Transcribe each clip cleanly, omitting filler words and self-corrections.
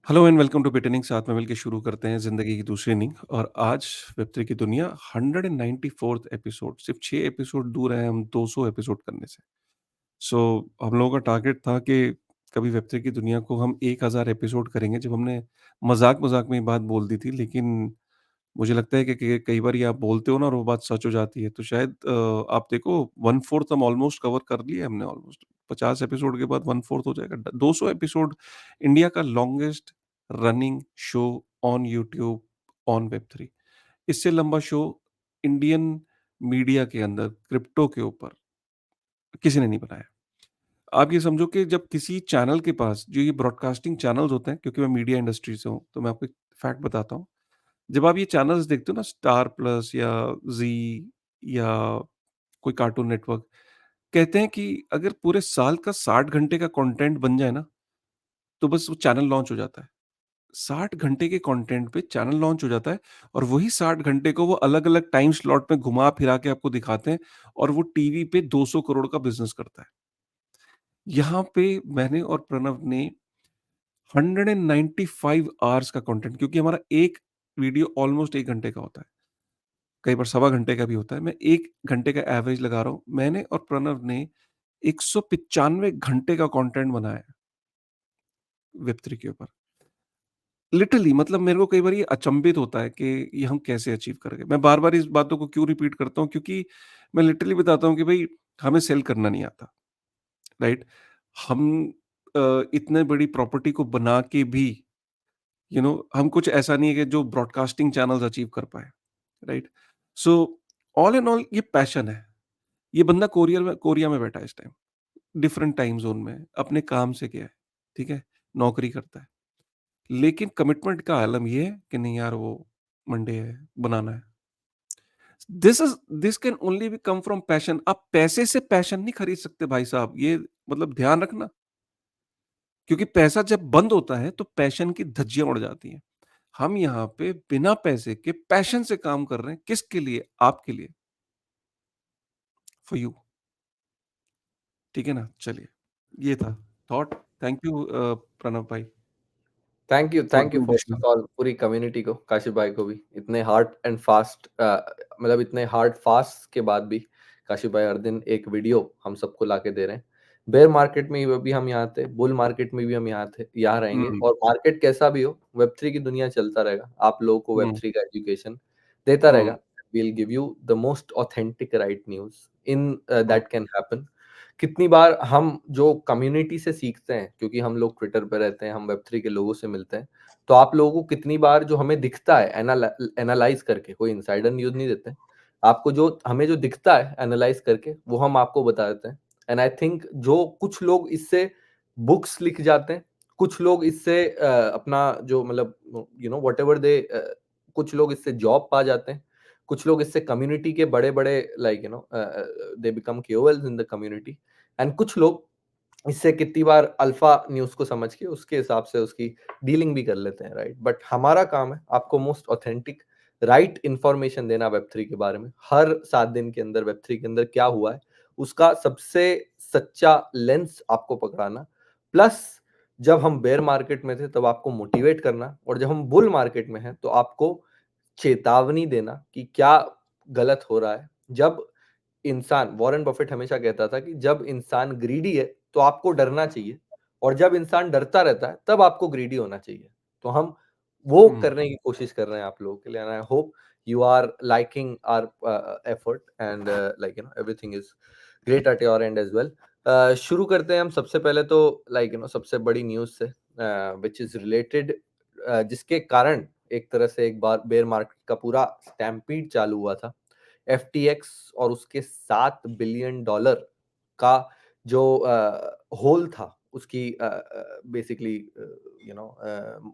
Hello and welcome to बिटनिंग। साथ में मिलके शुरू करते हैं ज़िंदगी की दूसरी इनिंग। और आज वेब3 की दुनिया 194th एपिसोड, सिर्फ 6 एपिसोड दूर हैं हम 200 एपिसोड करने से। सो हम लोगों का टारगेट था कि कभी वेब3 की दुनिया को हम 1000 एपिसोड करेंगे। जब हमने मजाक में ये बात बोल दी थी, लेकिन मुझे लगता है कि कई बार ये आप बोलते हो ना और वो बात सच हो जाती है। तो शायद आप देखो 1/4 हम ऑलमोस्ट कवर कर लिए हमने। ऑलमोस्ट 50 एपिसोड के बाद 1/4 हो जाएगा। 200 एपिसोड, इंडिया का longest running show on YouTube on Web3. इससे लंबा शो इंडियन मीडिया के अंदर क्रिप्टो के ऊपर किसी ने नहीं बनाया। आप ये समझो कि जब किसी चैनल के पास, जो ये ब्रॉडकास्टिंग चैनल्स होते हैं, क्योंकि मैं मीडिया इंडस्ट्री से हूँ, तो मैं आपको एक फैक्ट बताता हूँ। जब आप ये चैनल्स देखते हो ना, स्टार प्लस या ज़ी या कोई कार्टून नेटवर्क, कहते हैं कि अगर पूरे साल का 60 घंटे का कंटेंट बन जाए ना, तो बस वो चैनल लॉन्च हो जाता है। 60 घंटे के कंटेंट पे चैनल लॉन्च हो जाता है और वही 60 घंटे को वो अलग-अलग टाइम स्लॉट में घुमा-फिरा के आपको दिखाते हैं और वो टीवी पे 200 करोड़ का बिज़नेस करता है। यहाँ पे मैंने और प्रणव ने 195 आवर्स का कंटेंट, क्योंकि हमारा एक वीडियो ऑलमोस्ट 1 घंटे का होता है। कई बार सवा घंटे का भी होता है। मैं 1 घंटे का एवरेज लगा रहा हूँ। मैंने और प्रणव ने 195 घंटे का कंटेंट बनाया है वेब3 के ऊपर। लिटरली, मतलब मेरे को कई बार ये अचंभित होता है कि ये हम कैसे अचीव कर गए। मैं बार-बार इस बातों को क्यों रिपीट करता हूँ, क्योंकि मैं लिटरली बताता हूँ कि भई हमें सेल करना नहीं आता, राइट? हम इतने बड़ी प्रॉपर्टी को बना के भी हम कुछ ऐसा नहीं है कि जो ब्रॉडकास्टिंग चैनल्स अचीव कर पाएँ, right? So all in all ये पैशन है। ये बंदा कोरिया में बैठा है इस टाइम, डिफरेंट टाइम ज़ोन में है, अपने काम से गया है, ठीक है? नौकरी करता है। लेकिन कमिटमेंट का आलम ये है कि नहीं यार, वो मंडे है, बनाना है। This can only be come from passion. आप पैसे से पैशन नहीं खरीद सकते भाई साहब, ये मतलब ध्यान रखना। क्योंकि पैसा जब बंद होता है तो पैशन की धज्जियाँ उड़ जाती हैं। हम यहाँ पे बिना पैसे के पैशन से काम कर रहे हैं। किसके लिए? आपके लिए, फॉर यू। ठीक है ना? चलिए, ये था थॉट। थैंक यू प्रणव भाई for thank you first industry. Of all पूरी कम्युनिटी को, काशिफ भाई को भी इतने हार्ड एंड फास्ट मतलब इतने हार्ड फास्ट के बाद भी काशिफ भाई हर दिन एक वीडियो हम सबको लाके दे रहे हैं। बेयर मार्केट में भी हम यहाँ थे, बुल मार्केट में भी हम यहाँ थे, यहाँ रहेंगे हुँ, और मार्केट कैसा भी हो वेब थ्री की दुनिया चलता रहेगा। आप लोगों को वेब हुँ, थ्री का एजुकेशन देता हुँ, रहेगा। Will give you the most authentic right news in hmm, that can happen. कितनी बार हम जो कम्युनिटी से सीखते हैं, क्योंकि हम लोग ट्विटर पे रहते हैं, हम वेब थ्री के लोगों से मिलते हैं, तो आप लोगों को कितनी बार जो हमें दिखता है एनालाइज करके, कोई इनसाइडर न्यूज़ नहीं देते हैं। आपको जो हमें जो दिखता है एनालाइज करके, वो हम आपको बता देते हैं। एंड आई थिंक जो कुछ लोग इससे बुक्स लिख जाते हैं, कुछ लोग इससे अपना जो मतलब व्हाटएवर दे कुछ लोग इससे जॉब पा जाते हैं, कुछ लोग इससे कम्युनिटी के बड़े-बड़े like they become KOLs in the community and कुछ लोग इससे कितनी बार अल्फा न्यूज़ को समझ के उसके हिसाब से उसकी डीलिंग भी कर लेते हैं, राइट? बट हमारा काम है आपको मोस्ट ऑथेंटिक राइट इंफॉर्मेशन देना वेब थ्री के बारे में। हर 7 दिन के अंदर वेब थ्री के अंदर क्या हुआ है, उसका सबसे सच्चा लेंस आपको पकड़ाना। प्लस जब हम बेयर मार्केट में थे तब आपको मोटिवेट करना, और जब हम बुल मार्केट में हैं तो आपको चेतावनी देना कि क्या गलत हो रहा है। जब इंसान, वॉरेन बफेट हमेशा कहता था कि जब इंसान ग्रीडी है तो आपको डरना चाहिए, और जब इंसान डरता रहता है तब आपको ग्रीडी होना चाहिए। तो हम वो हुँ। करने की कोशिश कर रहे हैं आप लोगों के लिए, and I hope you are liking our effort and everything is great at your end as well. शुरू करते हैं हम सबसे पहले तो सबसे बड़ी न्यूज़ से, व्हिच इज रिलेटेड, जिसके कारण एक तरह से एक बार बेयर मार्केट का पूरा स्टैम्पीड चालू हुआ था। एफटीएक्स और उसके $7 बिलियन का जो होल था उसकी बेसिकली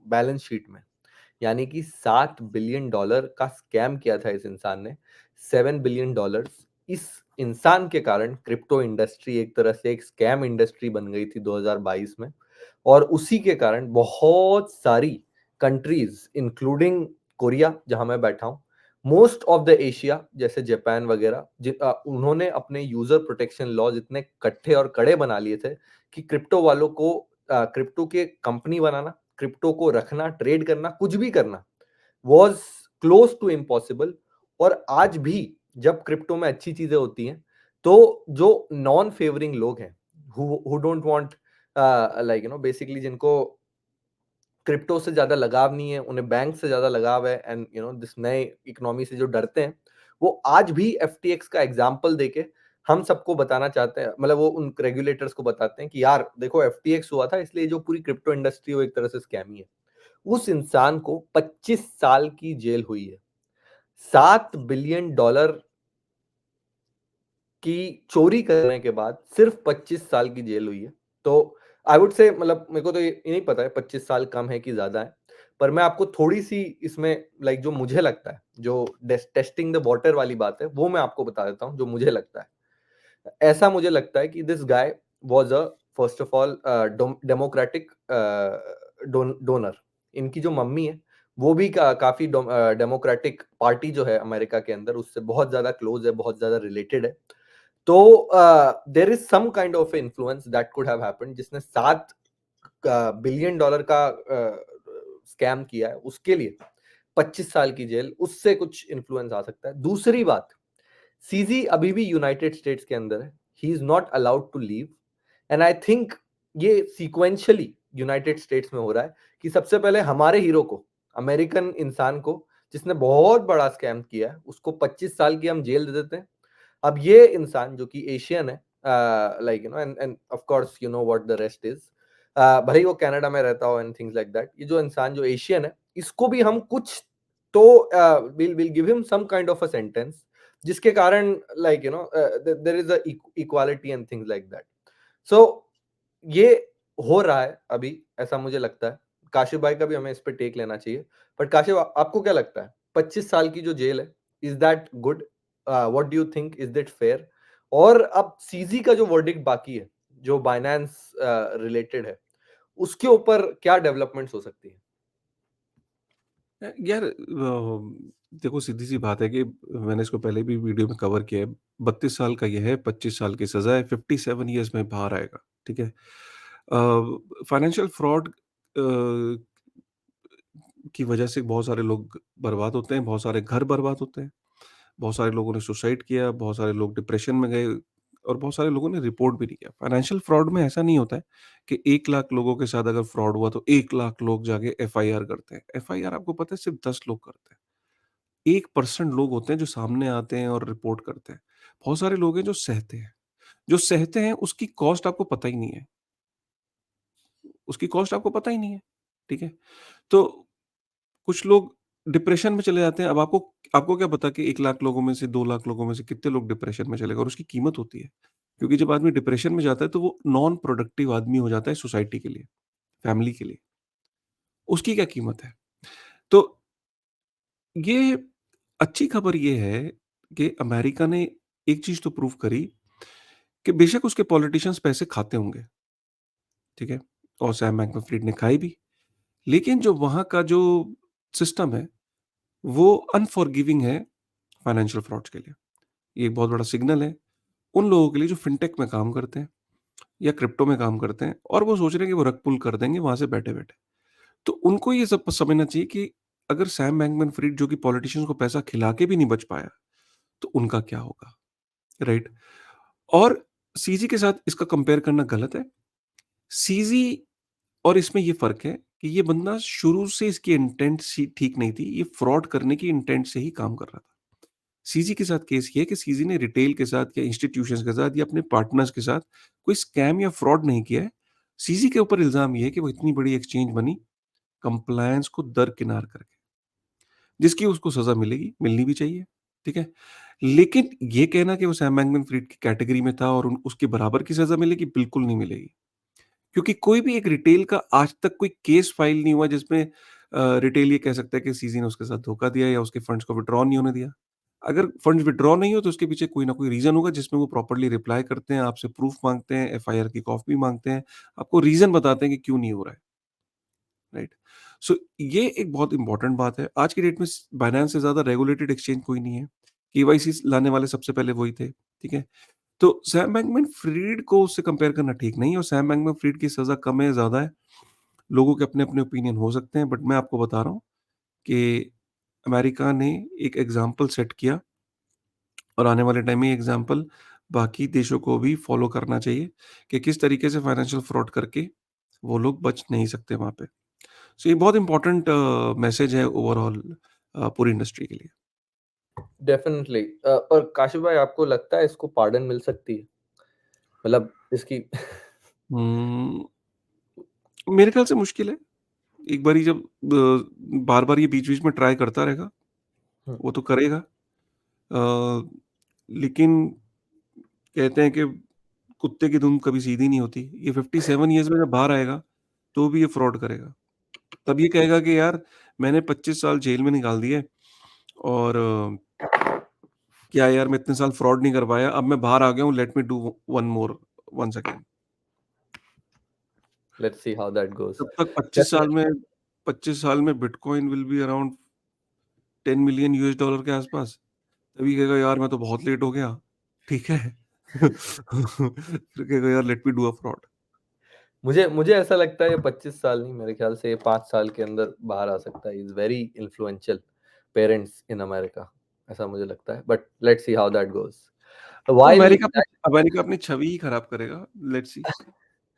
बैलेंस शीट में, यानी कि $7 बिलियन का स्कैम किया था इस इंसान ने। $7 बिलियन इस इंसान के कारण क्रिप्टो इंडस्ट्री एक तरह से एक स्कैम इंडस्ट्री बन गई थी 2022 में, और उसी के कारण बहुत सारी कंट्रीज इंक्लूडिंग कोरिया जहां मैं बैठा हूं, मोस्ट ऑफ द एशिया जैसे जापान वगैरह, उन्होंने अपने यूजर प्रोटेक्शन लॉज इतने कट्ठे और कड़े बना लिए थे कि क्रिप्टो वालों को क्रिप्टो के कंपनी बनाना, क्रिप्टो को रखना, ट्रेड करना, कुछ भी करना वाज़ क्लोज़ टू इम्पॉसिबल। और आज भी जब क्रिप्टो में अच्छी चीज़ें होती हैं, तो जो नॉन फेवरिंग लोग हैं, who don't want like basically जिनको क्रिप्टो से ज़्यादा लगाव नहीं है, उन्हें बैंक से ज़्यादा लगाव है एंड दिस नए इकोनॉमी से जो डरते हैं, वो आज भी एफटीएक्स का एग्ज़ाम्पल देके हम सबको बताना चाहते हैं, मतलब वो उन रेगुलेटर्स को बताते हैं कि यार देखो एफटीएक्स हुआ था, इसलिए जो पूरी क्रिप्टो इंडस्ट्री है वो एक तरह से स्कैम ही है। उस इंसान को 25 साल की जेल हुई है। $7 बिलियन की चोरी करने के बाद सिर्फ 25 साल की जेल हुई है। तो आई वुड से मतलब मेरे को तो ये नहीं पता है 25 साल कम है कि ज़्यादा है। पर मैं आपको थोड़ी-सी इसमें लाइक जो मुझे लगता है, जो टेस्टिंग द वाटर वाली बात है, वो मैं आपको बता देता हूँ जो मुझे लगता है। ऐसा मुझे लगता है कि this guy was a first of all democratic donor. इनकी जो मम्मी है, वो भी काफ़ी डेमोक्रेटिक पार्टी जो है अमेरिका के अंदर उससे बहुत ज़्यादा क्लोज़ है, बहुत ज़्यादा रिलेटेड है। तो there is some kind of influence that could have happened, जिसने $7 बिलियन का स्कैम किया है, उसके लिए 25 साल की जेल, उससे कुछ इन्फ्लुएंस आ सकता है। दूसरी बात, सीज़ी अभी भी यूनाइटेड स्टेट्स के अंदर है। He is not allowed to leave and I think ये सीक्वेंशियली यूनाइटेड स्टेट्स में हो रहा है कि सबसे पहले हमारे हीरो को, अमेरिकन इंसान को, जिसने बहुत बड़ा स्कैम किया है, उसको 25 साल की हम जेल दे देते हैं। अब ये इंसान जो कि एशियन है, like end of course you know what the rest is, भले ही वो कनाडा में रहता हो एंड थिंग्स लाइक दैट, ये जो इंसान जो एशियन है, इसको भी हम कुछ तो will give him some kind of a sentence, जिसके कारण like there is a equality and things like that. So ये हो रहा है अभी, ऐसा मुझे लगता है। काशिफ भाई का भी हमें इस पे टेक लेना चाहिए। बट काशिफ, आपको क्या लगता है 25 साल की जो जेल है, is that good? What do you think, is that fair? और अब सीजी का जो वर्डिक्ट बाकी है, जो बाइनेंस रिलेटेड है, उसके ऊपर क्या डेवलपमेंट्स हो सकती है? यार देखो सीधी-सी बात है कि मैंने इसको पहले भी वीडियो में कवर किया है। 32 साल का ये है, 25 साल की सज़ा है, 57 इयर्स में बाहर आएगा, ठीक है? फाइनेंशियल फ्रॉड की वजह से बहुत सारे लोग बर्बाद होते हैं, बहुत सारे घर बर्बाद होते हैं, बहुत सारे लोगों ने सुसाइड किया, बहुत सारे लोग डिप्रेशन में गए और बहुत सारे लोगों ने रिपोर्ट भी नहीं किया। फाइनेंशियल फ्रॉड में ऐसा नहीं होता है कि 1 लाख लोगों के साथ अगर फ्रॉड हुआ तो 1 लाख लोग जाके एफआईआर करते हैं। एफआईआर आपको पता है सिर्फ़ 10 लोग करते हैं। 1% लोग होते हैं जो सामने आते हैं और रिपोर्ट करते हैं। बहुत सारे लोग हैं जो सहते हैं। जो सहते हैं उसकी कॉस्ट आपको पता ही नहीं है। उसकी कॉस्ट आपको पता ही नहीं है, ठीक है? तो कुछ लोग डिप्रेशन में चले जाते हैं। अब आपको आपको क्या पता कि 1 लाख लोगों में से 2 लाख लोगों में से कितने लोग डिप्रेशन में चले गए और उसकी कीमत होती है। क्योंकि जब आदमी डिप्रेशन में जाता है तो वो नॉन प्रोडक्टिव आदमी हो जाता है सोसाइटी के लिए, फैमिली के लिए। उसकी क्या कीमत है? तो ये अच्छी खबर ये है कि अमेरिका ने एक चीज़ तो प्रूव करी कि बेशक उसके पॉलिटिशियंस पैसे खाते होंगे, ठीक है? और सैम बैnkman-फ्रिड ने खाए भी। लेकिन जो वहाँ का जो सिस्टम है, वो अनफॉरगिविंग है फाइनेंशियल फ्रॉड्स के लिए। ये एक बहुत बड़ा सिग्नल है उन लोगों के लिए जो फिनटेक में काम करते हैं या क्रिप्टो में काम करते हैं और वो सोच रहे हैं कि वो रग पुल कर देंगे वहाँ से बैठे-बैठे। तो उनको ये सब समझना चाहिए कि अगर सैम बैnkman-फ्रिड जो कि पॉलिटिशियंस को पैसा खिला के भी नहीं बच पाया, तो उनका क्या होगा, राइट? और सीजी के साथ इसका कंपेयर करना गलत है। सीजी और इसमें ये फ़र्क है कि ये बंदा शुरू से इसकी इंटेंट सी ठीक नहीं थी, ये फ्रॉड करने की इंटेंट से ही काम कर रहा था। सीजी के साथ केस ये है कि सीजी ने रिटेल के साथ या इंस्टीट्यूशंस के साथ या अपने पार्टनर्स के साथ कोई स्कैम या फ्रॉड नहीं किया है। सीजी के ऊपर इल्ज़ाम ये है कि वो इतनी बड़ी एक्सचेंज बनी, कंप्लायंस को दरकिनार करके, जिसकी उसको सज़ा मिलेगी, मिलनी भी चाहिए, ठीक है? लेकिन ये कहना कि वो सैम बैnkman-फ्रिड की कैटेगरी में था और उन उसके बराबर की सज़ा मिलेगी, बिल्कुल नहीं मिलेगी। क्योंकि कोई भी एक रिटेल का आज तक कोई केस फाइल नहीं हुआ जिसमें रिटेल ये कह सकता है कि सीजी ने उसके साथ धोखा दिया या उसके फंड्स को विथड्रॉ नहीं होने दिया। अगर फंड्स विथड्रॉ नहीं हो तो उसके पीछे कोई ना कोई रीज़न होगा जिसमें वो प्रॉपर्ली रिप्लाई करते हैं, आपसे प्रूफ माँगते हैं, एफआईआर की कॉपी माँगते हैं, आपको रीज़न बताते हैं कि क्यों नहीं हो रहा है, राइट? सो ये एक बहुत इम्पोर्टेंट बात है। आज की डेट में बाइनेंस से ज़्यादा रेगुलेटेड एक्सचेंज कोई नहीं है। केवाईसी लाने वाले सबसे पहले वही थे, ठीक है? तो सैम बैnkman-फ्रिड को उससे कंपेयर करना ठीक नहीं है और सैम बैnkman-फ्रिड की सज़ा कम है, ज़्यादा है। लोगों के अपने-अपने ओपिनियन हो सकते हैं, बट मैं आपको बता रहा हूँ कि अमेरिका ने एक एग्ज़ाम्पल सेट किया और आने वाले टाइम में ये एग्ज़ाम्पल बाकी देशों को भी फ़ॉलो करना चाहिए कि किस तरीके से फाइनेंशियल फ्रॉड करके वो लोग बच नहीं सकते वहाँ पे। सो ये बहुत इम्पोर्टेंट मैसेज है ओवरऑल पूरी इंडस्ट्री के लिए। डेफ़िनिटली और काशिफ़ भाई आपको लगता है इसको पार्डन मिल सकती है? मतलब इसकी उम, मेरे ख़्याल से मुश्किल है। एक बारी जब बार-बार ये बीच-बीच में ट्राई करता रहेगा, हुँ, वो तो करेगा। लेकिन कहते हैं कि कुत्ते की दुम कभी सीधी नहीं होती। ये 57 इयर्स में जब बाहर आएगा, तो भी ये फ्रॉड करेगा। तब ये कहेगा कि यार मैंने 25 साल जेल में निकाल दिए और क्या यार मैं इतने साल फ्रॉड नहीं कर पाया, अब मैं बाहर आ गया हूँ, let me do one more once again. Let's see how that goes. तब तक 25 डेफ़िनिटली साल में bitcoin will be around 10 million US dollar के आसपास। तभी कहेगा यार मैं तो बहुत लेट हो गया, ठीक है? फिर कहेगा यार let me do a fraud. मुझे मुझे ऐसा लगता है ये 25 साल नहीं मेरे ख़्याल से ये 5 साल के अंदर बाहर आ सकता है। He is very influential parents in America ऐसा मुझे लगता है but let's see how that goes. वो व्हाइल अमेरिका अपनी छवि ही खराब करेगा, let's see.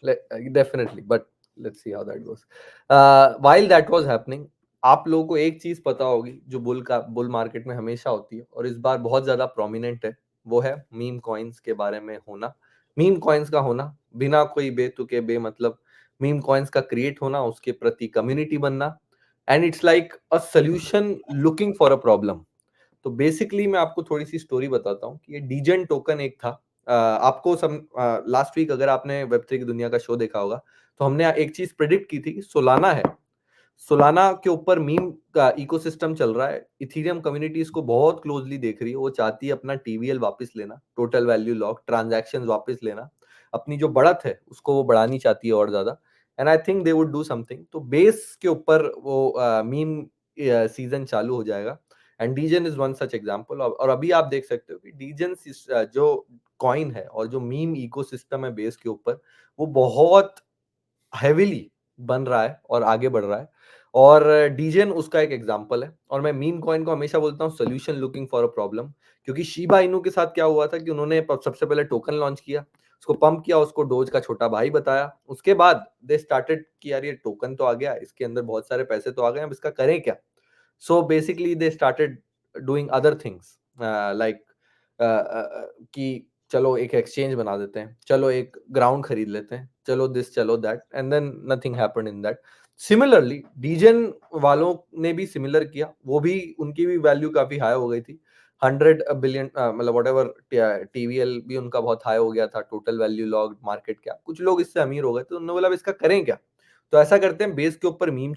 Definitely but let's see how that goes while that was happening आप लोगों को एक चीज पता होगी जो बुल मार्केट में हमेशा होती है और इस बार बहुत ज्यादा प्रोमिनेंट है वो है मीम कॉइन्स के बारे में होना मीम कॉइन्स का होना बिना कोई बेतुके बेमतलब मीम कॉइन्स का क्रिएट होना उसके प्रति कम्युनिटी बनना and it's like a solution looking for a problem तो बेसिकली मैं आपको थोड़ी-सी स्टोरी बताता हूँ कि ये डीजेन टोकन एक था। आपको लास्ट वीक अगर आपने वेब 3 की दुनिया का शो देखा होगा, तो हमने एक चीज़ प्रेडिक्ट की थी कि सोलाना है। सोलाना के ऊपर मीम का इकोसिस्टम चल रहा है। इथेरियम कम्युनिटी इसको बहुत क्लोज़ली देख रही है। वो चाहती है अपना टीवीएल वापस लेना, टोटल वैल्यू लॉक, ट्रांज़ैक्शंस वापस लेना। अपनी जो बढ़त है, उसको वो बढ़ानी चाहती है और ज़्यादा and I think they would do something. तो बेस के ऊपर वो मीम सीज़न चालू हो जाएगा। And Degen is one such example और अभी आप देख सकते हो कि डीजेन जो कॉइन है और जो मीम इकोसिस्टम है बेस के ऊपर वो बहुत हेवीली बन रहा है और आगे बढ़ रहा है और डीजेन उसका एक एग्जांपल है और मैं मीम कॉइन को हमेशा बोलता हूँ solution looking for a problem क्योंकि शिबा इनू के साथ क्या हुआ था कि उन्होंने सबसे पहले टोकन लॉन्च किया उसको पंप किया उसको डोज का छोटा भाई बताया उसके बाद दे स्टार्टेड कि यार ये टोकन तो आ गया इसके अंदर बहुत सारे पैसे तो आ गए अब इसका करें क्या so basically they started doing other things like कि चलो एक एक्सचेंज बना देते हैं चलो एक ग्राउंड खरीद लेते हैं चलो दिस चलो that and then nothing happened in that similarly Degen वालों ने भी सिमिलर किया वो भी उनकी भी वैल्यू काफी हाई हो गई थी 100 बिलियन मतलब वट एवर टीवीएल भी उनका बहुत हाई हो गया था टोटल वैल्यू लॉग मार्केट क्या कुछ लोग इससे अमीर हो गए तो उन्होंने बोला अब इसका करें क्या तो ऐसा करते हैं बेस के ऊपर मीम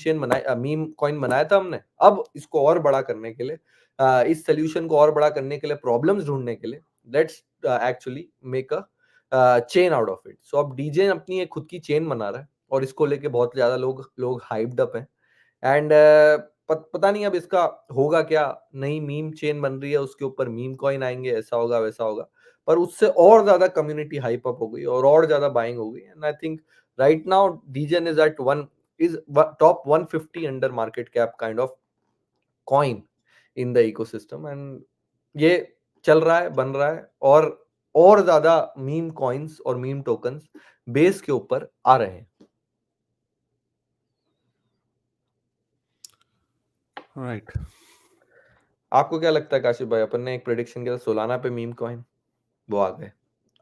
कॉइन बनाया था हमने अब इसको और बड़ा करने के लिए इस सोल्यूशन को और बड़ा करने के लिए प्रॉब्लम्स ढूंढने के लिए let's actually make a chain out of it so अब डीजे अपनी एक खुद की चेन बना रहा है और इसको लेके बहुत ज्यादा लोग हाइप्ड अप हैं एंड पता नहीं अब इसका होगा क्या नई मीम चेन बन रही है उसके ऊपर मीम कॉइन आएंगे ऐसा होगा वैसा होगा पर उससे और ज्यादा कम्युनिटी हाइप अप हो गई और ज्यादा बाइंग हो गई and I think right now dgen is at one is top 150 under market cap kind of coin in the ecosystem and ये चल रहा है बन रहा है और ज्यादा मीम कॉइन्स और मीम टोकन्स बेस के ऊपर आ रहे हैं राइट। आपको क्या लगता है काशिफ भाई अपन ने एक प्रेडिक्शन किया था सोलाना पे मीम कॉइन वो आ गए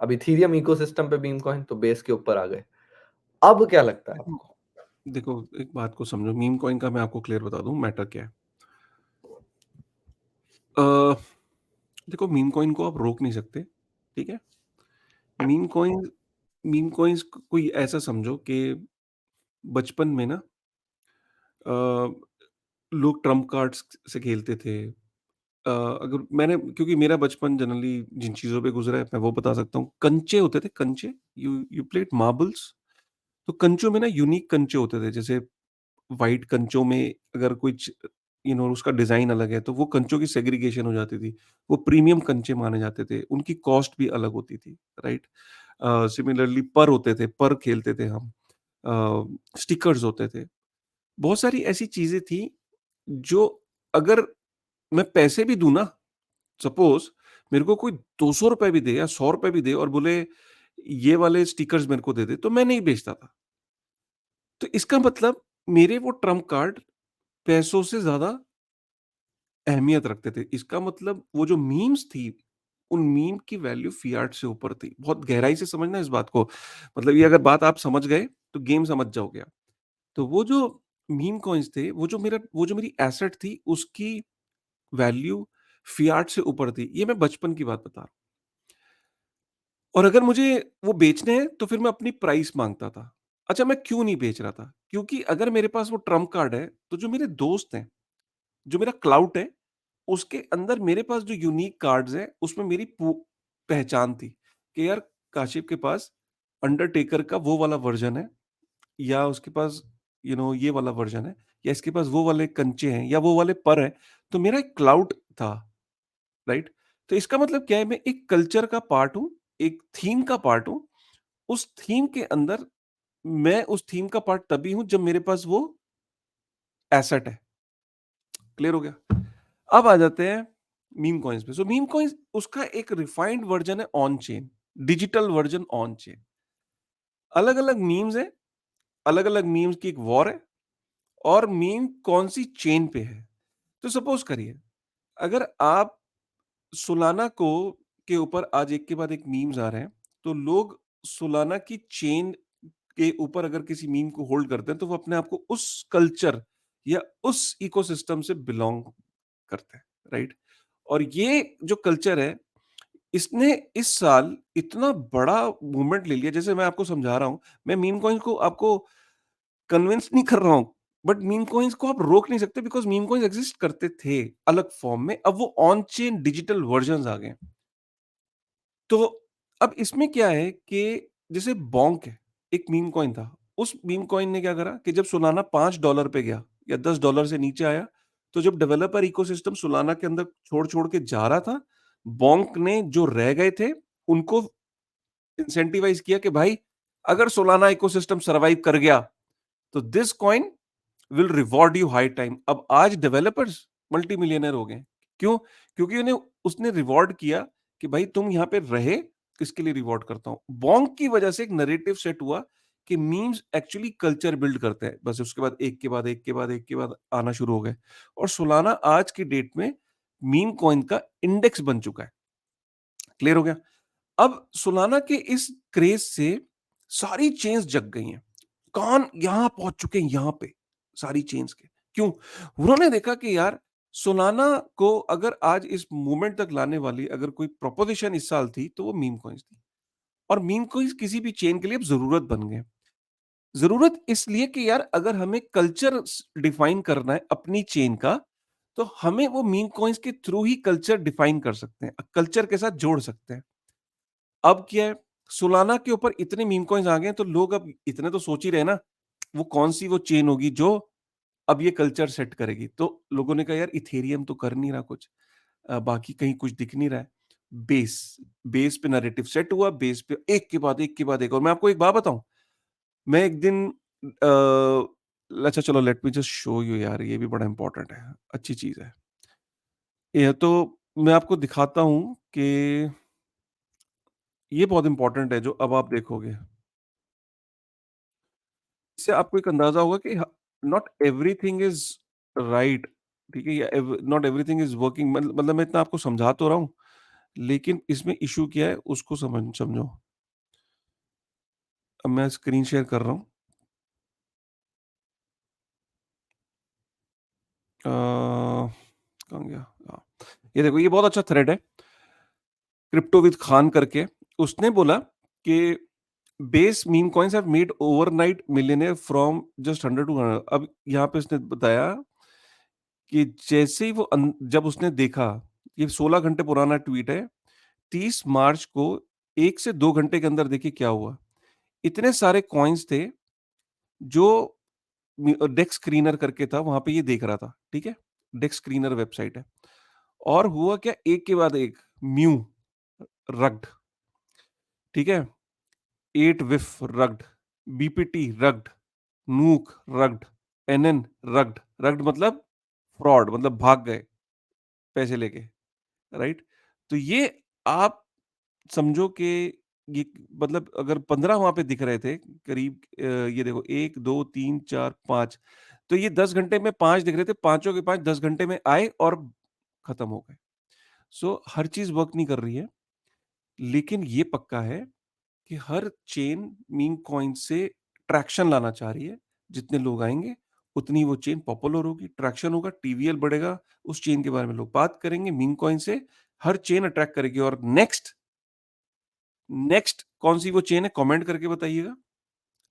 अब इथीरियम इकोसिस्टम पे मीम कॉइन तो बेस के ऊपर आ गए अब क्या लगता है देखो आपको देखो एक बात को समझो, मीम कॉइन का मैं आपको क्लियर बता दूँ मैटर क्या है। अ, देखो मीम कॉइन को आप रोक नहीं सकते, ठीक है? मीम कॉइन मीम कॉइन्स कोई ऐसा समझो कि बचपन में ना अ, लोग ट्रम्प कार्ड्स से खेलते थे। अगर मैंने क्योंकि मेरा बचपन जनरली जिन चीज़ों पे गुज़रा है, मैं वो बता सकता हूँ। कंचे होते थे, कंचे, यू प्लेड मार्बल्स। तो कंचों में ना यूनिक कंचे होते थे, जैसे व्हाइट कंचों में अगर कुछ उसका डिज़ाइन अलग है, तो वो कंचों की सेग्रीगेशन हो जाती थी। वो प्रीमियम कंचे माने जाते थे, उनकी कॉस्ट भी अलग होती थी, राइट? सिमिलरली पर होते थे, पर खेलते थे हम। स्टिकर्स होते थे। बहुत सारी ऐसी चीज़ें थी जो अगर मैं पैसे भी दूँ ना, सपोज़ मेरे को कोई ₹200 भी दे या ₹100 भी दे और बोले ये वाले स्टिकर्स मेरे को दे दे, तो मैं नहीं बेचता था। तो इसका मतलब मेरे वो ट्रम्प कार्ड पैसों से ज़्यादा अहमियत रखते थे। इसका मतलब वो जो मीम्स थी, उन मीम की वैल्यू फियाट से ऊपर थी। बहुत गहराई से समझना इस बात को। मतलब ये अगर बात आप समझ गए, तो गेम समझ जाओगे आप। तो वो जो मीम कॉइन्स थे, वो जो मेरी एसेट थी, उसकी वैल्यू फियाट से ऊपर थी। ये मैं बचपन की बात बता रहा हूँ। और अगर मुझे वो बेचने हैं, तो फिर मैं अपनी प्राइस माँगता था। अच्छा, मैं क्यों नहीं बेच रहा था? क्योंकि अगर मेरे पास वो ट्रम्प कार्ड है, तो जो मेरे दोस्त हैं, जो मेरा क्लाउट है, उसके अंदर मेरे पास जो यूनिक कार्ड्स हैं, उसमें मेरी पहचान थी कि यार काशिफ के पास अंडरटेकर का वो वाला वर्ज़न है, या उसके पास ये वाला वर्ज़न है, या इसके पास वो वाले कंचे हैं या वो वाले पर हैं। तो मेरा एक क्लाउट था, राइट? तो इसका मतलब क्या है, मैं एक कल्चर का पार्ट हूँ, एक थीम का पार्ट हूँ। उस थीम के अंदर मैं उस थीम का पार्ट तभी हूँ जब मेरे पास वो एसेट है। क्लियर हो गया? अब आ जाते हैं मीम कॉइन्स पे। सो मीम कॉइन्स उसका एक रिफाइंड वर्जन है on chain, digital version on chain. अलग-अलग मीम्स हैं, अलग-अलग मीम्स की एक वॉर है और मीम कौन-सी चेन पे है। तो सपोज़ करिए, अगर आप सोलाना को के ऊपर आज एक के बाद एक मीम्स आ रहे हैं, तो लोग सोलाना की चेन के ऊपर अगर किसी मीम को होल्ड करते हैं, तो वो अपने आप को उस कल्चर या उस इकोसिस्टम से बिलॉन्ग करते हैं, राइट? और ये जो कल्चर है, इसने इस साल इतना बड़ा मूवमेंट ले लिया। जैसे मैं आपको समझा रहा हूँ, मैं मीम कॉइन्स को आपको कन्विंस नहीं कर रहा हूँ, बट मीम कॉइन्स को आप रोक नहीं सकते, बिकॉज़ मीम कॉइन्स एक्सिस्ट करते थे अलग फॉर्म में, अब वो ऑन चेन डिजिटल वर्जन्स आ गए हैं। तो अब इसमें क्या है कि जैसे बोंक है, एक मीम कॉइन था। उस मीम कॉइन ने क्या करा कि जब सोलाना $5 पे गया या $10 से नीचे आया, तो जब डेवलपर इकोसिस्टम सोलाना के अंदर छोड़-छोड़ के जा रहा था, बोंक ने जो रह गए थे, उनको इंसेंटिवाइज़ किया कि भाई, अगर सोलाना इकोसिस्टम सर्वाइव कर गया, तो this coin will reward you high time. अब आज डेवलपर्स मल्टी मिलियनर हो गए। क्यों? क्योंकि उन्हें उसने रिवॉर्ड किया कि भाई तुम यहाँ पे रहे, किसके लिए रिवॉर्ड करता हूँ। बोंक की वजह से एक नैरेटिव सेट हुआ कि मीम्स एक्चुअली कल्चर बिल्ड करते हैं। बस उसके बाद एक के बाद एक के बाद एक के बाद आना शुरू हो गए और सोलाना आज की डेट में मीम कॉइन का इंडेक्स बन चुका है। क्लियर हो गया? अब सोलाना के इस क्रेज से सारी चेन्स जग गई हैं। कान यहाँ पहुँच चुके हैं यहाँ पे, सारी चेन्स के। क्यों? उन्होंने देखा कि यार सोलाना को अगर आज इस मूवमेंट तक लाने वाली अगर कोई प्रोपोज़िशन इस साल थी, तो वो मीम कॉइन्स थी। और मीम कॉइन्स किसी भी चेन के लिए अब ज़रूरत बन गए। ज़रूरत इसलिए कि यार अगर हमें कल्चर डिफाइन करना है अपनी चेन का, तो हमें वो मीम कॉइन्स के थ्रू ही कल्चर डिफाइन कर सकते हैं। कल्चर के साथ जोड़ सकते हैं। अब क्या है, सोलाना के ऊपर इतने मीम कॉइन्स आ गए हैं, तो लोग अब इतने तो सोच ही रहे हैं ना, वो कौन-सी वो चेन होगी जो अब ये कल्चर सेट करेगी। तो लोगों ने कहा यार इथेरियम तो कर नहीं रहा कुछ, बाकी कहीं कुछ दिख नहीं रहा है। बेस, बेस पे नैरेटिव सेट हुआ, बेस पे एक के बाद एक के बाद एक। और मैं आपको एक बात बताऊँ, मैं एक दिन अच्छा चलो let me just show you यार, ये भी बड़ा इम्पोर्टेंट है, अच्छी चीज़ है। ये तो मैं आपको दिखाता हूँ कि ये बहुत इम्पोर्टेंट है जो अब आप देखोगे। इससे आपको एक अंदाज़ा होगा कि नॉट एवरीथिंग इज़ राइट, ठीक है? या नॉट एवरीथिंग इज़ वर्किंग। मतलब मैं इतना आपको समझा तो रहा हूँ, लेकिन इसमें इश्यू क्या है उसको समझो। अब मैं स्क्रीन शेयर कर रहा हूँ। कहाँ गया? हाँ, ये देखो, ये बहुत अच्छा थ्रेड है, क्रिप्टो विद खान करके। उसने बोला कि base meme coins have made overnight millionaire from just 100 to 100। अब यहाँ पे उसने बताया कि जैसे ही जब उसने देखा, ये 16 घंटे पुराना ट्वीट है, 30 मार्च को 1 से 2 घंटे के अंदर देखिए क्या हुआ। इतने सारे कॉइन्स थे जो डेक्स स्क्रीनर करके था, वहाँ पे ये देख रहा था, ठीक है? डेक्स स्क्रीनर वेबसाइट है। और हुआ क्या, एक के बाद एक म्यू रग्ड, ठीक है? 8 विफ rugged, BPT rugged, Nook rugged, NN rugged. Rugged मतलब फ्रॉड, मतलब भाग गए पैसे लेके, राइट? तो ये आप समझो कि ये मतलब अगर 15 वहाँ पे दिख रहे थे करीब, ये देखो 1, 2, 3, 4, 5, तो ये 10 घंटे में 5 दिख रहे थे, पाँचों के 5 10 घंटे में आए और खत्म हो गए। सो हर चीज़ वर्क नहीं कर रही है, लेकिन ये पक्का है कि हर चेन मीम कॉइन से ट्रैक्शन लाना चाह रही है। जितने लोग आएँगे, उतनी वो चेन पॉपुलर होगी, ट्रैक्शन होगा, टीवीएल बढ़ेगा, उस चेन के बारे में लोग बात करेंगे, मीम कॉइन से हर चेन अट्रैक्ट करेगी और नेक्स्ट नेक्स्ट कौन-सी वो चेन है कमेंट करके बताइएगा,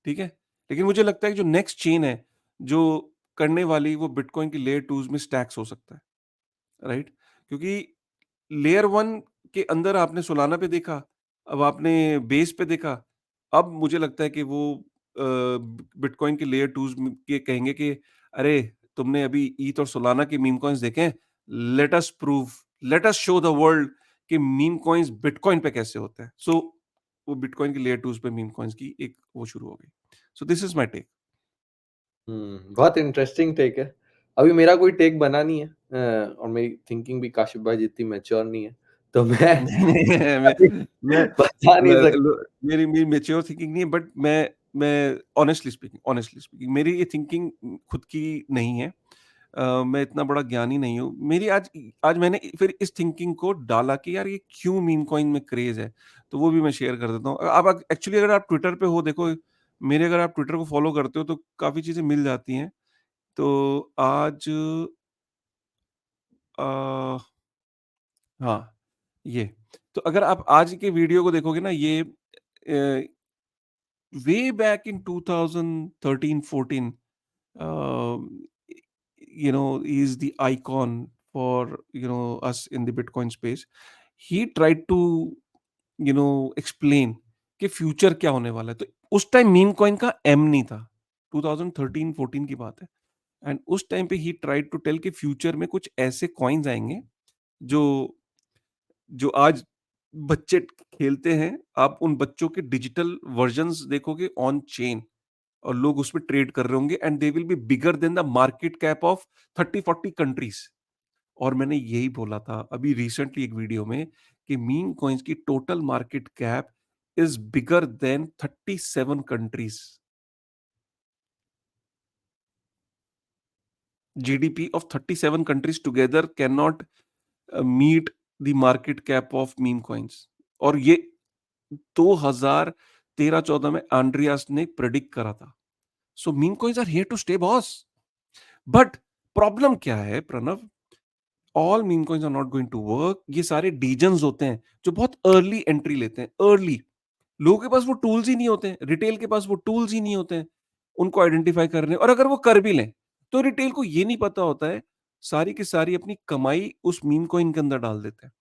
ठीक है? लेकिन मुझे लगता है कि जो नेक्स्ट चेन है, जो करने वाली वो बिटकॉइन की लेयर 2s में स्टैक्स हो सकता है, राइट? क्योंकि लेयर 1 के अंदर आपने सोलाना पे देखा, अब आपने बेस पे देखा, अब मुझे लगता है कि वो बिटकॉइन के लेयर 2s में के कहेंगे कि अरे! तुमने अभी ईथ और सोलाना के मीम कॉइन्स देखे हैं? Let us prove, let us show the world कि मीम कॉइन्स बिटकॉइन पे कैसे होते हैं। सो वो बिटकॉइन के लेयर 2s पे मीम कॉइन्स की एक वो शुरू हो गई। So this is my take. बहुत इंटरेस्टिंग टेक है। अभी मेरा कोई टेक बना नहीं है और मेरी थिंकिंग भी काशिफ़ भाई जितनी मैच्योर नहीं है। तो मैं नहीं, नहीं, अभी मैं बता नहीं ल सकता। ल मेरी मेरी मैच्योर थिंकिंग नहीं है, बट मैं ऑनेस्टली स्पीकिंग मेरी ये थिंकिंग खुद की नहीं है। मैं इतना बड़ा ज्ञानी नहीं हूँ। मेरी आज मैंने फिर इस थिंकिंग को डाला कि यार ये क्यों मीम कॉइन में क्रेज़ है? तो वो भी मैं शेयर कर देता हूँ। आप एक्चुअली अगर आप ट्विटर पे हो देखो, मेरे अगर आप ट्विटर को फ़ॉलो करते हो तो काफ़ी चीज़ें मिल जाती हैं। तो आज अ, हाँ, ये। तो अगर आप आज के वीडियो को देखोगे ना, ये way back in 2013-14, um, he's the icon for us in the Bitcoin space. He tried to explain कि फ्यूचर क्या होने वाला है। तो उस टाइम मीम कॉइन का एम नहीं था, 2013-14 की बात है। एंड उस टाइम पे ही ट्राइड टू टेल कि फ्यूचर में कुछ ऐसे कॉइन्स आएंगे जो जो आज बच्चे खेलते हैं, आप उन बच्चों के डिजिटल वर्जन्स देखोगे ऑन चेन और लोग उसमें ट्रेड कर रहे होंगे and they will be bigger than the market cap of 30-40 countries. और मैंने यही बोला था अभी रिसेंटली एक वीडियो में कि मीम कॉइन्स की total market cap is bigger than 37 countries. GDP of 37 countries together can not meet the market cap of meme coins. और ये 2013-14 में एंड्रियास ने प्रेडिक्ट करा था। So meme coins are here to stay boss. But problem क्या है Pranav? All meme coins are not going to work. ये सारे डीजन्स होते हैं जो बहुत अर्ली एंट्री लेते हैं, अर्ली। लोगों के पास वो टूल्स ही नहीं होते हैं, रिटेल के पास वो टूल्स ही नहीं होते हैं उनको आइडेंटिफाई करने। और अगर वो कर भी लें तो रिटेल को ये नहीं पता होता है, सारी की सारी अपनी कमाई उस मीम कॉइन के अंदर डाल देते हैं।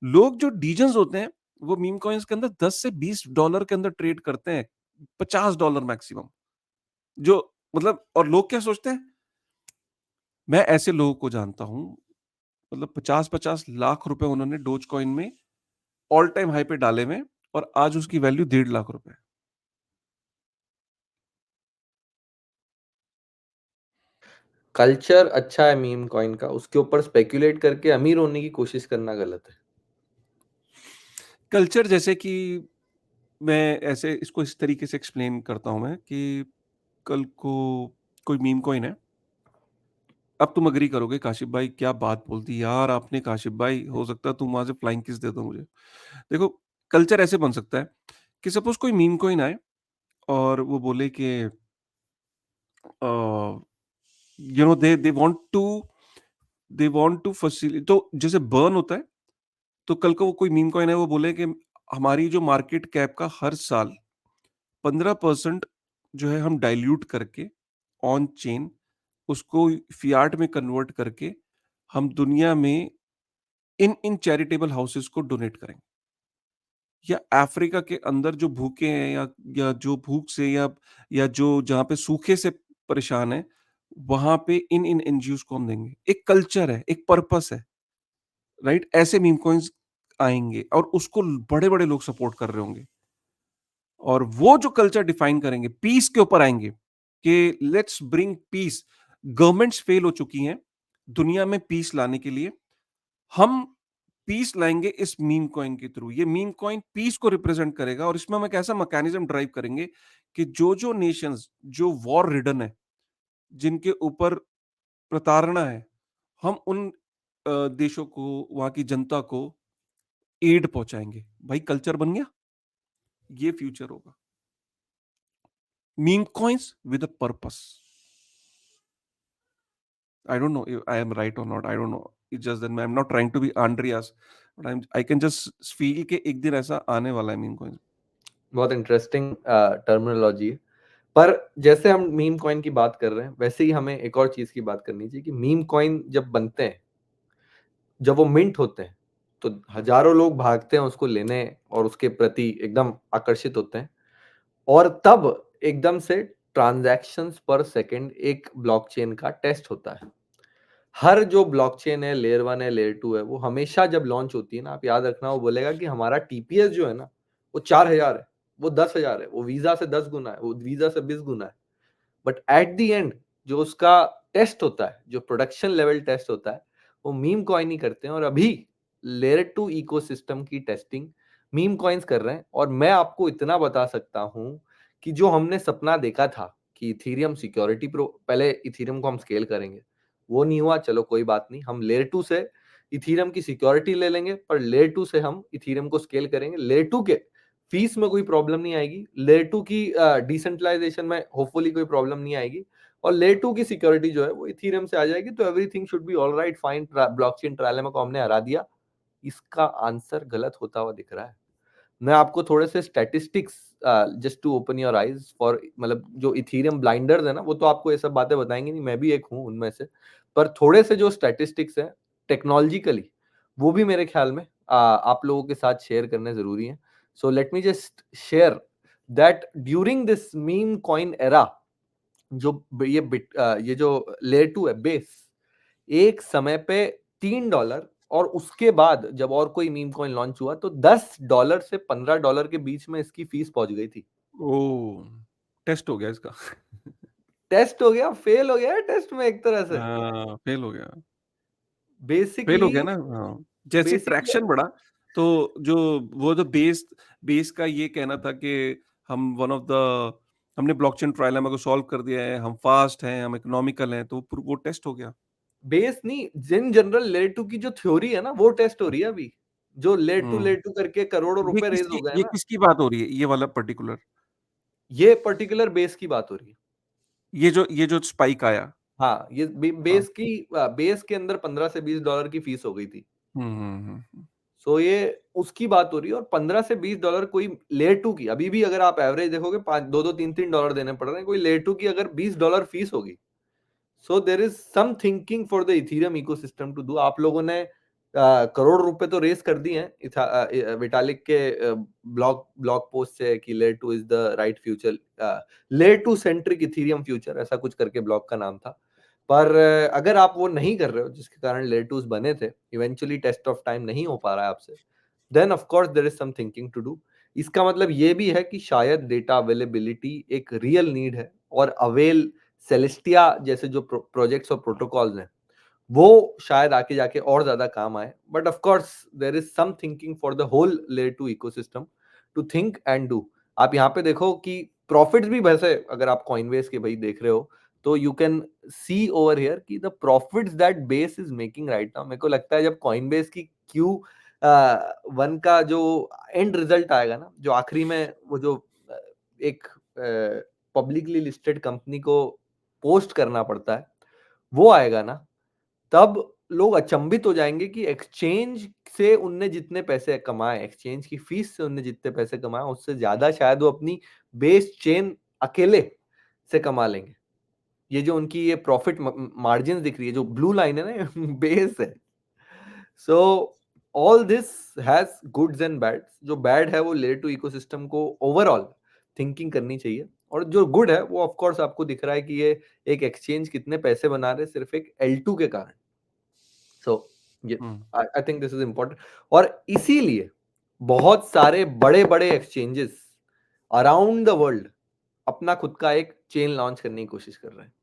लोग जो डीजन्स होते हैं वो मीम कॉइन्स के अंदर 10 से 20 डॉलर के अंदर ट्रेड करते हैं, 50 डॉलर मैक्सिमम। जो मतलब, और लोग क्या सोचते हैं, मैं ऐसे लोगों को जानता हूं, मतलब 50-50 लाख रुपए उन्होंने डोज कॉइन में ऑल टाइम हाई पे डाले हुए हैं और आज उसकी वैल्यू 1.5 लाख रुपए है। कल्चर अच्छा है मीम कॉइन का, उसके ऊपर स्पेक्युलेट करके अमीर होने की कोशिश करना गलत है। कल्चर जैसे कि मैं ऐसे इसको इस तरीके से एक्सप्लेन करता हूं मैं कि कल को कोई मीम कॉइन है। अब तुम अग्री करोगे, काशिफ भाई क्या बात बोल दी यार आपने, काशिफ भाई हो सकता है तुम वहां से फ्लाइंग किस दे दो मुझे। देखो, कल्चर ऐसे बन सकता है कि सपोज कोई मीम कॉइन आए और वो बोले कि दे वांट टू फैसिलिटी, तो जैसे बर्न होता है, तो कल को वो कोई मीम कॉइन है वो बोले कि हमारी जो मार्केट कैप का हर साल 15% जो है हम डाइल्यूट करके ऑन चेन उसको फियाट में कन्वर्ट करके हम दुनिया में इन इन चैरिटेबल हाउसेस को डोनेट करेंगे। या अफ्रीका के अंदर जो भूखे हैं या जो भूख से या जो जहाँ पे सूखे से परेशान है, वहां पे इन इन एनजीओ को हम देंगे। एक कल्चर है, एक पर्पस है, राइट? ऐसे मीम कॉइन्स आएंगे और उसको बड़े बड़े लोग सपोर्ट कर रहे होंगे। और वो जो कल्चर डिफाइन करेंगे, पीस के ऊपर आएँगे कि let's bring peace. Governments fail हो चुकी हैं दुनिया में पीस लाने के लिए। हम पीस लाएँगे इस मीम कॉइन के थ्रू। ये मीम कॉइन पीस को रिप्रेजेंट करेगा और इसमें हम एक ऐसा मैकेनिज़्म ड्राइव करेंगे कि जो-जो नेशंस जो वॉर रिडन है, जिनके ऊपर प्रताड़ना है, हम उन देशों को, वहाँ की जनता को एड पहुँचाएँगे। भाई कल्चर बन गया, ये फ्यूचर होगा। Meme coins with a purpose. I don't know if I am right or not. I don't know. It's just that I'm not trying to be Andreas, but I can just feel कि एक दिन ऐसा आने वाला है meme coin. बहुत interesting terminology है। पर जैसे हम मीम कॉइन की बात कर रहे हैं, वैसे ही हमें एक और चीज़ की बात करनी चाहिए कि मीम कॉइन जब बनते हैं, जब वो मिंट होते हैं, तो हज़ारों लोग भागते हैं उसको लेने और उसके प्रति एकदम आकर्षित होते हैं और तब एकदम से ट्रांज़ैक्शंस पर सेकंड एक ब्लॉकचेन का टेस्ट होता है। हर जो ब्लॉकचेन है, लेयर 1 है, लेयर 2 है, वो हमेशा जब लॉन्च होती है ना, आप याद रखना वो बोलेगा कि हमारा टीपीएस जो है ना, वो 4000 है, वो 10,000 है, वो वीज़ा से 10 गुना है, वो वीज़ा से 20 गुना है। बट एट द एंड जो उसका टेस्ट होता है, जो प्रोडक्शन लेवल टेस्ट होता है, वो मीम कॉइन ही करते हैं और अभी लेयर 2 इकोसिस्टम की टेस्टिंग मीम कॉइन्स कर रहे हैं और मैं आपको इतना बता सकता हूँ कि जो हमने सपना देखा था कि इथेरियम सिक्योरिटी प्रो पहले इथेरियम को हम स्केल करेंगे, वो नहीं हुआ, चलो कोई बात नहीं, हम लेयर 2 से इथेरियम की सिक्योरिटी ले लेंगे, पर लेयर 2 से हम इथेरियम को स्केल करेंगे। लेयर 2 के फीस में कोई प्रॉब्लम नहीं आएगी, लेयर 2 की डिसेंट्रलाइजेशन में होपफुली कोई प्रॉब्लम नहीं आएगी और लेयर 2 की सिक्योरिटी जो है वो इथेरियम से आ जाएगी, तो everything should be alright fine. Blockchain trilemma को हमने हरा दिया। इसका आंसर गलत होता हुआ दिख रहा है। मैं आपको थोड़े से statistics just to open your eyes for, मतलब जो इथेरियम ब्लाइंडर्स है ना, वो तो आपको ये सब बातें बताएंगे नहीं, मैं भी एक हूँ उनमें से, पर थोड़े से जो स्टैटिस्टिक्स हैं टेक्नोलॉजिकली, वो भी मेरे ख्याल में आप लोगों के साथ शेयर करने जरूरी है। So let me just share that during this meme coin era, ये जो लेयर 2 है बेस, एक समय पे $3 और उसके बाद जब और कोई मीम कॉइन लॉन्च हुआ तो $10 से $15 के बीच में इसकी फीस पहुंच गई थी। ओह! टेस्ट हो गया इसका। टेस्ट हो गया, फेल हो गया है टेस्ट में एक तरह से। हाँ, फेल हो गया। फेल हो बेसिकली गया ना, हाँ। जैसे ही बेसिकली ट्रैक्शन बढ़ा, तो जो वो जो बेस बेस का ये कहना था कि हम वन ऑफ द हमने ब्लॉकचेन ट्रायलेमा को सॉल्व कर दिया है, हम फास्ट हैं, हम इकोनॉमिकल हैं, तो वो टेस्ट हो गया। बेस नहीं, जिन जनरल लेयर 2 की जो थ्योरी है ना, वो टेस्ट हो रही है अभी। जो हुँ। लेयर 2 करके करोड़ों रुपए रेज़ हो गए ये ना, किसकी बात हो रही है? ये वाला पर्टिकुलर? ये पर्टिकुलर बेस की बात हो रही है। ये जो स्पाइक आया? हाँ, ये हाँ। बेस के अंदर 15 से $20 की फीस हो गई थी। हुँ, हुँ, हुँ, हुँ। सो ये उसकी बात हो रही है और 15 से $20 कोई लेयर 2 की, अभी भी अगर आप एवरेज देखोगे 5 2-2 3-3 डॉलर देने पड़ रहे हैं, कोई लेयर 2 की अगर $20 फीस होगी, so there is some thinking for the Ethereum ecosystem to do. आप लोगों ने करोड़ रुपए तो रेस कर दिए हैं विटालिक के ब्लॉग ब्लॉग पोस्ट से कि layer 2 is the right future, layer 2 centric Ethereum future, ऐसा कुछ करके ब्लॉग का नाम था। पर अगर आप वो नहीं कर रहे हो जिसके कारण लेयर 2 बने थे, इवेंचुअली टेस्ट ऑफ टाइम नहीं हो पा रहा है आपसे, then of course there is some thinking to do. इसका मतलब ये भी है कि शायद डेटा अवेलेबिलिटी एक रियल नीड है और अवेल सेलेस्टिया जैसे जो प्रोजेक्ट्स और प्रोटोकॉल्स हैं, वो शायद आके जाके और ज्यादा काम आए। But of course there is some thinking for the whole layer 2 ecosystem to think and do. आप यहाँ पे देखो कि प्रॉफिट्स भी, वैसे अगर आप कॉइनबेस के भाई देख रहे हो, तो you can see over here कि the profits that Base is making right now, मेरे को लगता है जब कॉइनबेस की क्यू वन का जो एंड रिजल्ट आएगा ना, जो आखिरी में वो जो एक पब्लिकली लिस्टेड कंपनी को पोस्ट करना पड़ता है, वो आएगा ना, तब लोग अचंभित हो जाएंगे कि एक्सचेंज से उनने जितने पैसे कमाए, एक्सचेंज की फीस से उनने जितने पैसे कमाए, उससे ज्यादा शायद वो अपनी बेस चेन अकेले से कमा लेंगे। ये जो उनकी ये प्रॉफिट मार्जिन दिख रही है, जो ब्लू लाइन है ना, बेस है। So all this has goods and bads. जो बैड है वो लेयर 2 इकोसिस्टम को ओवरऑल थिंकिंग करनी चाहिए, और जो गुड है वो ऑफ कोर्स आपको दिख रहा है कि ये एक एक्सचेंज कितने पैसे बना रहे हैं सिर्फ एक L2 के कारण। सो ये हुँ। I think this is important. और इसीलिए बहुत सारे बड़े बड़े एक्सचेंजेस अराउंड द वर्ल्ड अपना खुद का एक चेन लॉन्च करने की कोशिश कर रहे हैं।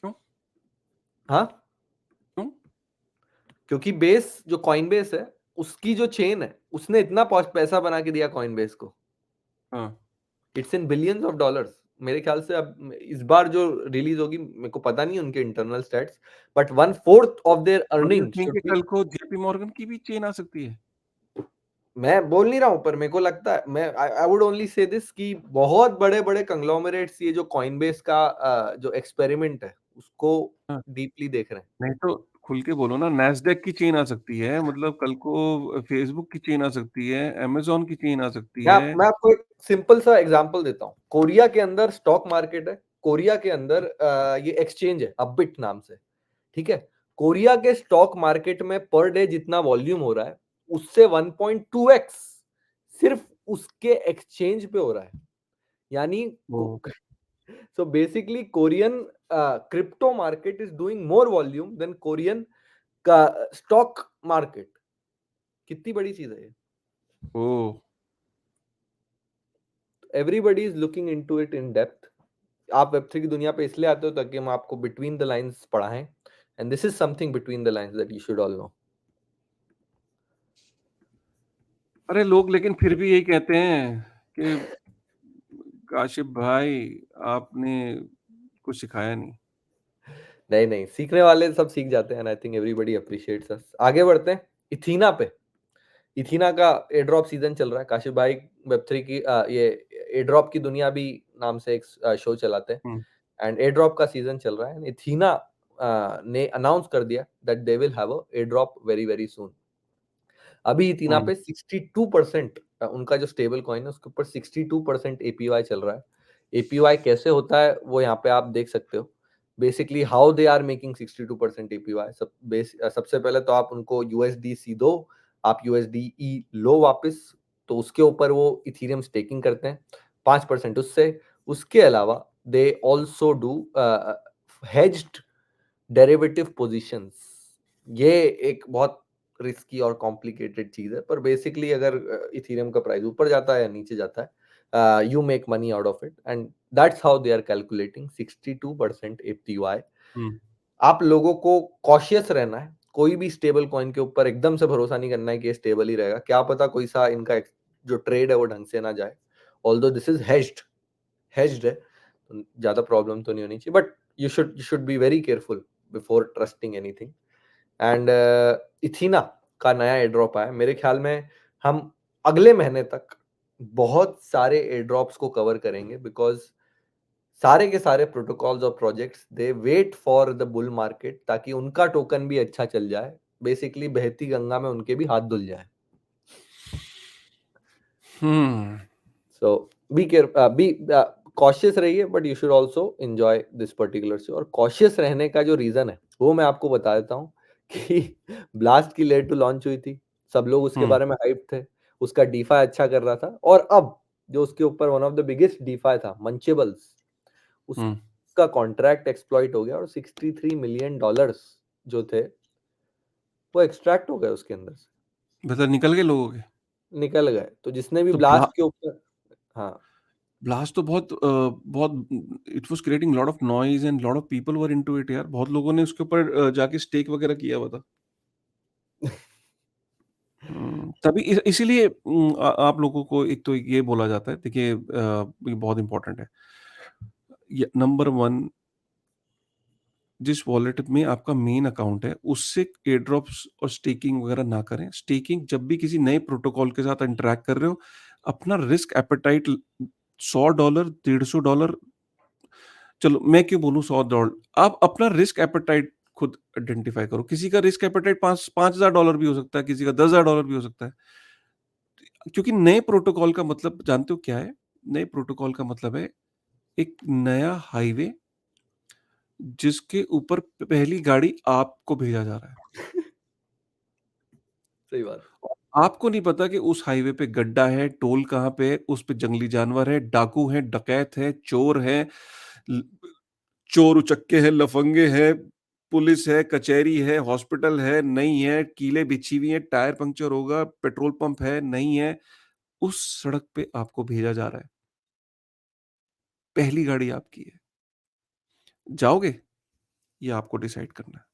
क्यों? हाँ, क्यों? क्योंकि बेस जो कॉइनबेस है, उसकी जो चेन है, उसने इतना पैसा बना के दिया कॉइनबेस को। हाँ। It's in billions of dollars. मेरे ख्याल से अब इस बार जो रिलीज होगी, मेरे को पता नहीं उनके internal stats, but 1/4 of their और यू अर्निंग थिंक शुड कि बी। कल को जेपी मॉर्गन की भी चेन आ सकती है? मैं बोल नहीं रहा हूं, पर मेरे को लगता है, मैं I would only say this कि बहुत बड़े बड़े कंग्लोमरेट्स ये जो कॉइनबेस का जो एक्सपेरिमेंट है उसको हाँ, डीपली देख रहे हैं। नहीं तो खुल के बोलो ना, नैस्डैक की चेन आ सकती है, मतलब कल को फेसबुक की चेन आ सकती है, अमेज़न की चेन आ सकती है। मैं आपको एक सिंपल सा एग्जांपल देता हूँ। कोरिया के अंदर स्टॉक मार्केट है, कोरिया के अंदर ये एक्सचेंज है अपबिट नाम से, ठीक है? कोरिया के स्टॉक मार्केट में पर डे जितना वॉल्यूम हो रहा है, उससे 1.2x सिर्फ उसके एक्सचेंज पे हो रहा है। यानी वो so basically Korean crypto market is doing more volume than Korean का स्टॉक मार्केट। कितनी बड़ी चीज है ये। Oh! Everybody is looking into it in depth. आप वेब3 की दुनिया पे इसलिए आते हो ताकि हम आपको बिटवीन द लाइंस पढ़ाएं, and this is something between the lines that you should all know. अरे लोग लेकिन फिर भी यही कहते हैं कि काशिफ़ भाई आपने कुछ सिखाया नहीं। नहीं नहीं, सीखने वाले सब सीख जाते हैं, and I think everybody appreciates us. आगे बढ़ते हैं इथीना पे। इथीना का एयर ड्रॉप सीजन चल रहा है। काशिफ भाई वेब3 की ये एयर ड्रॉप की दुनिया भी नाम से एक शो चलाते हैं, हुँ, एंड एयर ड्रॉप का सीजन चल रहा है। इथीना ने अनाउंस कर दिया that they will have a air drop very very soon. अभी इथीना हुँ, पे 62% उनका जो स्टेबल कॉइन है उसके ऊपर 62% एपीवाई चल रहा है। एपीवाई कैसे होता है वो यहाँ पे आप देख सकते हो। Basically how they are making 62% APY. सबसे पहले तो आप उनको यूएसडीसी दो, आप यूएसडीई लो वापस, तो उसके ऊपर वो इथेरियम स्टेकिंग करते हैं 5% उससे। उसके अलावा they also do hedged derivative positions. ये एक बहुत रिस्की और कॉम्प्लिकेटेड चीज है, पर बेसिकली अगर इथेरियम का प्राइस ऊपर जाता है या नीचे जाता है, you make money out of it, and that's how they are calculating 62% APY. हुँ, आप लोगों को कॉशियस रहना है। कोई भी स्टेबल कॉइन के ऊपर एकदम से भरोसा नहीं करना है कि ये स्टेबल ही रहेगा। क्या पता कोई सा इनका जो ट्रेड है वो ढंग से ना जाए। ऑल्दो दिस इज हेज्ड है, तो ज्यादा प्रॉब्लम तो नहीं होनी चाहिए, but you should be very careful before trusting anything. And Ethena का नया एयर ड्रॉप आया। मेरे ख्याल में हम अगले महीने तक बहुत सारे एयर ड्रॉप्स को कवर करेंगे, बिकॉज सारे के सारे प्रोटोकॉल्स और projects they wait for the bull market, ताकि उनका टोकन भी अच्छा चल जाए। बेसिकली बहती गंगा में उनके भी हाथ धुल जाए। हुँ। सो बी कॉशियस रहिए, but you should also enjoy this particular show. और कॉशियस रहने का जो रीजन है वो मैं आपको बता देता हूँ कि ब्लास्ट की लेयर टू लॉन्च हुई थी, सब लोग उसके हुँ, बारे में हाइप थे, उसका डीफाई अच्छा कर रहा था, और अब जो उसके ऊपर one of the biggest DeFi था मंचेबल्स, हुँ। उसका कॉन्ट्रैक्ट एक्सप्लॉइट हो गया, और $63 मिलियन जो थे वो एक्सट्रैक्ट हो गए उसके अंदर से, मतलब निकल गए लोगों के? निकल गए। तो जिसने भी तो ब्लास्ट के ऊपर, हाँ, ब्लास्ट तो बहुत it was creating lot of noise and lot of people were into it यार। बहुत लोगों ने उसके ऊपर जाके स्टेक वगैरह किया हुआ था। तभी इसीलिए आप लोगों को एक तो ये बोला जाता है, देखिए ये बहुत इम्पोर्टेंट है। ये नंबर 1, जिस वॉलेट में आपका मेन अकाउंट है, उससे एयर ड्रॉप्स और स्टेकिंग वगैरह ना करें। स्टेकिंग जब भी किसी नए प्रोटोकॉल के साथ इंटरैक्ट कर रहे हो, अपना रिस्क एपेटाइट $100, $150, चलो मैं क्यों बोलूँ $100, आप अपना रिस्क एपेटाइट खुद आइडेंटिफ़ाई करो। किसी का रिस्क एपेटाइट $5,000 भी हो सकता है, किसी का $10,000 भी हो सकता है। क्योंकि नए प्रोटोकॉल का मतलब जानते हो क्या है? नए प्रोटोकॉल का मतलब है एक नया हाईवे जिसके ऊपर पहली गाड़ी आपको भेजा जा रहा है। सही बात। आपको नहीं पता कि उस हाईवे पे गड्ढा है, टोल कहाँ पे है, उस पे जंगली जानवर है, डाकू हैं, डकैत हैं, चोर हैं, ल चोर उचक्के हैं, लफंगे हैं, पुलिस है, कचहरी है, हॉस्पिटल है, नहीं है, कीलें बिछी हुई हैं, टायर पंक्चर होगा, पेट्रोल पंप है, नहीं है। उस सड़क पे आपको भेजा जा रहा है। पहली गाड़ी आपकी है। जाओगे? ये आपको डिसाइड करना है।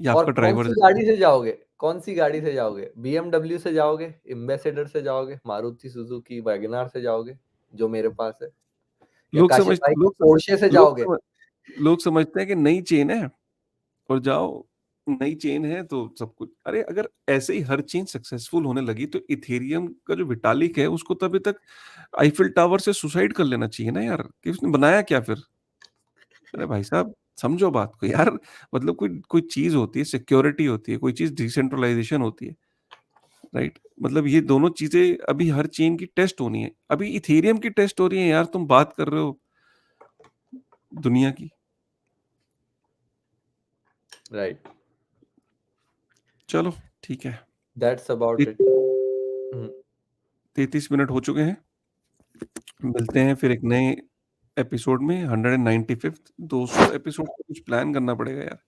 या और आपका ड्राइवर कौन-सी जाएगा। गाड़ी से जाओगे? कौन-सी गाड़ी से जाओगे? बीएमडब्ल्यू से जाओगे, एम्बेसडर से जाओगे, मारुति सुजुकी वैगनआर से जाओगे, जो मेरे पास है, या लोग काशिफ़ समझ भाई लोग सम पोर्शे से लोग जाओगे? सम लोग समझते हैं कि नई चेन है और जाओ, नई चेन है तो सब कुछ। अरे अगर ऐसे ही हर चेन सक्सेसफुल होने लगी तो इथेरियम का जो विटालिक है उसको तो अभी तक आईफिल टावर से सुसाइड कर लेना चाहिए ना यार, कि उसने बनाया क्या फिर? अरे भाई साहब, समझो बात को यार। मतलब कोई कोई चीज़ होती है, सिक्योरिटी होती है, कोई चीज़ डिसेंट्रलाइज़ेशन होती है, राइट? मतलब ये दोनों चीज़ें अभी हर चेन की टेस्ट होनी है। अभी इथेरियम की टेस्ट हो रही है यार, तुम बात कर रहे हो दुनिया की। राइट, चलो ठीक है। दैट्स ते अबाउट इट। हुँ, 33 मिनट हो चुके हैं। मिलते हैं फिर एक नए एपिसोड में 195th 200 एपिसोड का कुछ प्लान करना पड़ेगा यार।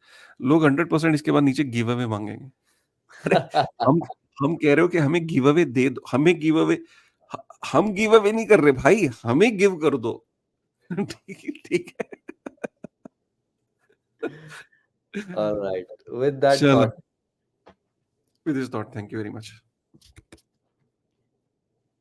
लोग 100% इसके बाद नीचे गिव अवे माँगेंगे। अरे हम हम कह रहे हो कि हमें गिव अवे दे दो, हमें गिव अवे ह हम गिव अवे नहीं कर रहे भाई, हमें गिव कर दो। ठीक है। ऑलराइट, विद दैट चलो, thought with this thought thank you very much.